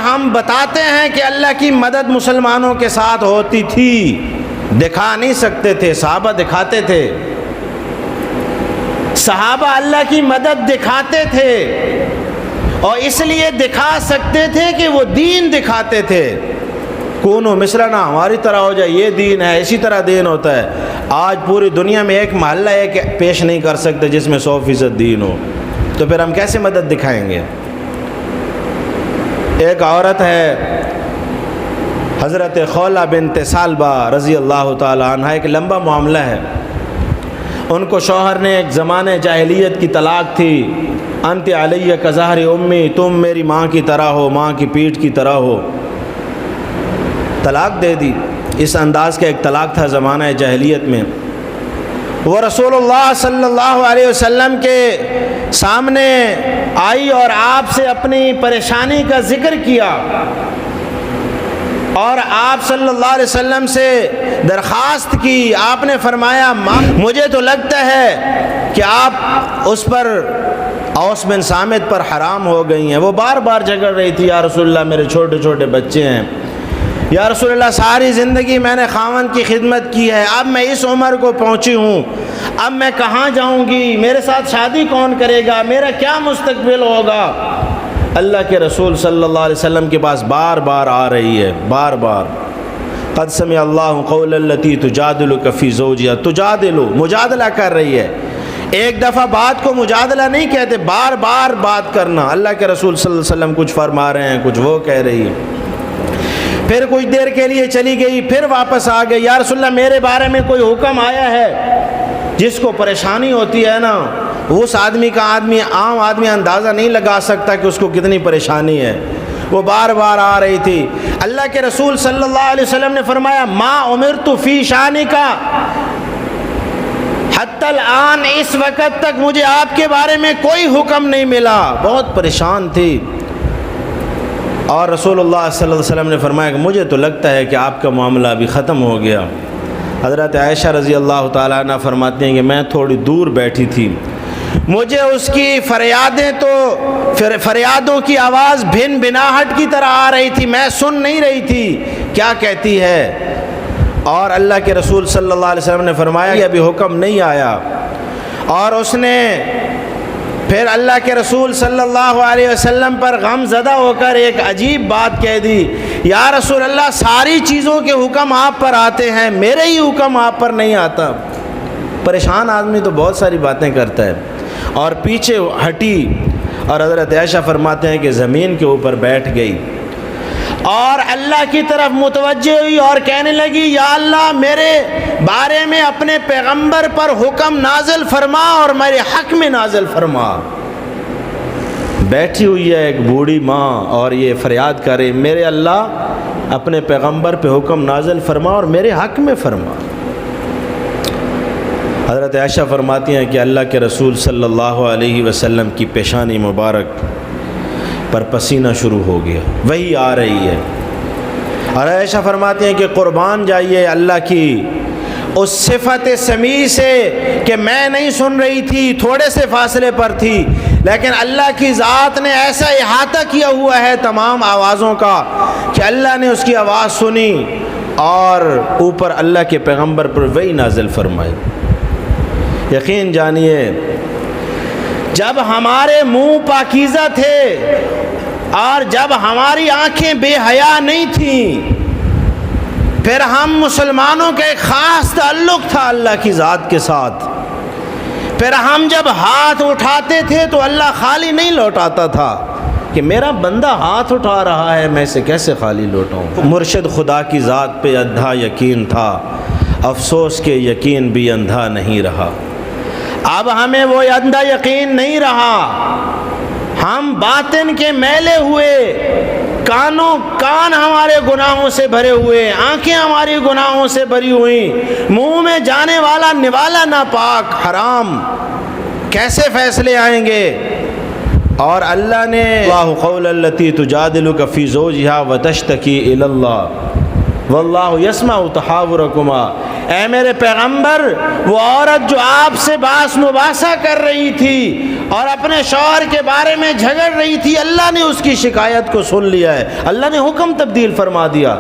ہم بتاتے ہیں کہ اللہ کی مدد مسلمانوں کے ساتھ ہوتی تھی، دکھا نہیں سکتے تھے، صحابہ دکھاتے تھے، صحابہ اللہ کی مدد دکھاتے تھے، اور اس لیے دکھا سکتے تھے کہ وہ دین دکھاتے تھے۔ کونو مثلنا، ہماری طرح ہو جائے، یہ دین ہے، اسی طرح دین ہوتا ہے۔ آج پوری دنیا میں ایک محلہ ایک پیش نہیں کر سکتے جس میں 100% دین ہو، تو پھر ہم کیسے مدد دکھائیں گے؟ ایک عورت ہے حضرت خولہ بنت ثعلبہ رضی اللہ تعالی عنہ، ایک لمبا معاملہ ہے۔ ان کو شوہر نے ایک زمانے جاہلیت کی طلاق تھی، انت علی کظہر امی، تم میری ماں کی طرح ہو، ماں کی پیٹھ کی طرح ہو، طلاق دے دی۔ اس انداز کا ایک طلاق تھا زمانہ جاہلیت میں۔ وہ رسول اللہ صلی اللہ علیہ وسلم کے سامنے آئی اور آپ سے اپنی پریشانی کا ذکر کیا، اور آپ صلی اللہ علیہ وسلم سے درخواست کی۔ آپ نے فرمایا مجھے تو لگتا ہے کہ آپ اس پر، اوس بن صامت پر حرام ہو گئی ہیں۔ وہ بار بار جھگڑ رہی تھی، یا رسول اللہ میرے چھوٹے چھوٹے بچے ہیں، یا رسول اللہ ساری زندگی میں نے خاوند کی خدمت کی ہے، اب میں اس عمر کو پہنچی ہوں، اب میں کہاں جاؤں گی، میرے ساتھ شادی کون کرے گا، میرا کیا مستقبل ہوگا؟ اللہ کے رسول صلی اللہ علیہ وسلم کے پاس بار بار آ رہی ہے، بار بار۔ قد سمع اللہ قول التی تجادلک فی زوجہا، تجادلو، مجادلہ کر رہی ہے۔ ایک دفعہ بات کو مجادلہ نہیں کہتے، بار بار بات کرنا۔ اللہ کے رسول صلی اللہ علیہ وسلم کچھ فرما رہے ہیں، کچھ وہ کہہ رہی ہے۔ پھر کچھ دیر کے لیے چلی گئی، پھر واپس آ گئی، یا رسول اللہ میرے بارے میں کوئی حکم آیا ہے؟ جس کو پریشانی ہوتی ہے نا، اس آدمی کا عام آدمی اندازہ نہیں لگا سکتا کہ اس کو کتنی پریشانی ہے۔ وہ بار بار آ رہی تھی۔ اللہ کے رسول صلی اللہ علیہ وسلم نے فرمایا ما امرت فی شانکا، حتی الآن، اس وقت تک مجھے آپ کے بارے میں کوئی حکم نہیں ملا۔ بہت پریشان تھی، اور رسول اللہ صلی اللہ علیہ وسلم نے فرمایا کہ مجھے تو لگتا ہے کہ آپ کا معاملہ ابھی ختم ہو گیا۔ حضرت عائشہ رضی اللہ تعالیٰ عنہ فرماتی ہیں کہ میں تھوڑی دور بیٹھی تھی، مجھے اس کی فریادوں کی آواز بھن بھناہٹ کی طرح آ رہی تھی، میں سن نہیں رہی تھی کیا کہتی ہے۔ اور اللہ کے رسول صلی اللہ علیہ وسلم نے فرمایا کہ ابھی حکم نہیں آیا، اور اس نے پھر اللہ کے رسول صلی اللہ علیہ وسلم پر غم زدہ ہو کر ایک عجیب بات کہہ دی، یا رسول اللہ ساری چیزوں کے حکم آپ پر آتے ہیں، میرے ہی حکم آپ پر نہیں آتا۔ پریشان آدمی تو بہت ساری باتیں کرتا ہے، اور پیچھے ہٹی، اور حضرت عائشہ فرماتے ہیں کہ زمین کے اوپر بیٹھ گئی، اور اللہ کی طرف متوجہ ہوئی اور کہنے لگی یا اللہ میرے بارے میں اپنے پیغمبر پر حکم نازل فرما اور میرے حق میں نازل فرما۔ بیٹھی ہوئی ہے ایک بوڑھی ماں اور یہ فریاد کرے میرے اللہ اپنے پیغمبر پہ حکم نازل فرما اور میرے حق میں فرما۔ حضرت عائشہ فرماتی ہیں کہ اللہ کے رسول صلی اللہ علیہ وسلم کی پیشانی مبارک پر پسینہ شروع ہو گیا، وہی آ رہی ہے، اور عائشہ فرماتی ہیں کہ قربان جائیے اللہ کی اس صفت سمیع سے کہ میں نہیں سن رہی تھی، تھوڑے سے فاصلے پر تھی، لیکن اللہ کی ذات نے ایسا احاطہ کیا ہوا ہے تمام آوازوں کا کہ اللہ نے اس کی آواز سنی اور اوپر اللہ کے پیغمبر پر وہی نازل فرمائی۔ یقین جانیے جب ہمارے منہ پاکیزہ تھے اور جب ہماری آنکھیں بے حیا نہیں تھیں، پھر ہم مسلمانوں کا ایک خاص تعلق تھا اللہ کی ذات کے ساتھ، پھر ہم جب ہاتھ اٹھاتے تھے تو اللہ خالی نہیں لوٹاتا تھا کہ میرا بندہ ہاتھ اٹھا رہا ہے میں اسے کیسے خالی لوٹاؤں۔ مرشد خدا کی ذات پہ اندھا یقین تھا، افسوس کہ یقین بھی اندھا نہیں رہا۔ اب ہمیں وہ اندھا یقین نہیں رہا، ہم باطن کے میلے ہوئے، کان ہمارے گناہوں سے بھرے ہوئے، آنکھیں ہماری گناہوں سے بھری ہوئی، منہ میں جانے والا نوالا ناپاک حرام، کیسے فیصلے آئیں گے؟ اور اللہ نے اللہ قول التی تجادلک فی زوجہا وتشتکی الی اللہ واللہ یسمع تحاورکما، اے میرے پیغمبر وہ عورت جو آپ سے باس مباحثہ کر رہی تھی اور اپنے شوہر کے بارے میں جھگڑ رہی تھی، اللہ نے اس کی شکایت کو سن لیا ہے، اللہ نے حکم تبدیل فرما دیا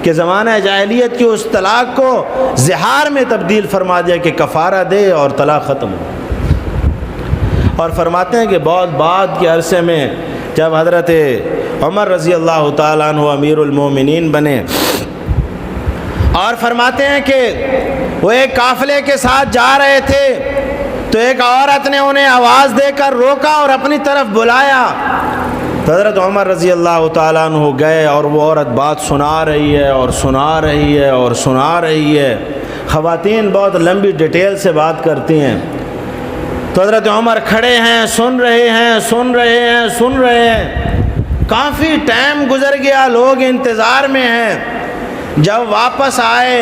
کہ زمانہ جاہلیت کی اس طلاق کو زہار میں تبدیل فرما دیا کہ کفارہ دے اور طلاق ختم ہو۔ اور فرماتے ہیں کہ بہت بعد کے عرصے میں جب حضرت عمر رضی اللہ تعالیٰ عنہ امیر المومنین بنے، اور فرماتے ہیں کہ وہ ایک قافلے کے ساتھ جا رہے تھے تو ایک عورت نے انہیں آواز دے کر روکا اور اپنی طرف بلایا، تو حضرت عمر رضی اللہ تعالیٰ عنہ گئے اور وہ عورت بات سنا رہی ہے اور سنا رہی ہے اور سنا رہی ہے۔ خواتین بہت لمبی ڈیٹیل سے بات کرتی ہیں، تو حضرت عمر کھڑے ہیں، سن رہے ہیں سن رہے ہیں سن رہے ہیں، کافی ٹائم گزر گیا، لوگ انتظار میں ہیں۔ جب واپس آئے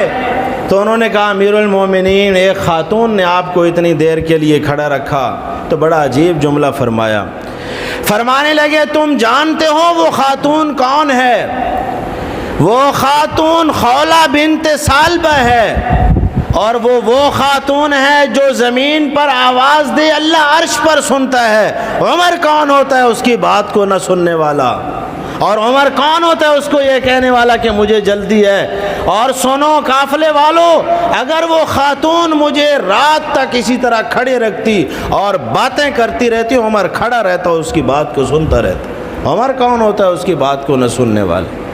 تو انہوں نے کہا امیر المومنین ایک خاتون نے آپ کو اتنی دیر کے لیے کھڑا رکھا، تو بڑا عجیب جملہ فرمایا، فرمانے لگے تم جانتے ہو وہ خاتون کون ہے؟ وہ خاتون خولہ بنت ثعلبہ ہے، اور وہ خاتون ہے جو زمین پر آواز دے اللہ عرش پر سنتا ہے۔ عمر کون ہوتا ہے اس کی بات کو نہ سننے والا، اور عمر کون ہوتا ہے اس کو یہ کہنے والا کہ مجھے جلدی ہے؟ اور سنو قافلے والوں، اگر وہ خاتون مجھے رات تک اسی طرح کھڑے رکھتی اور باتیں کرتی رہتی، عمر کھڑا رہتا اس کی بات کو سنتا رہتا۔ عمر کون ہوتا ہے اس کی بات کو نہ سننے والا؟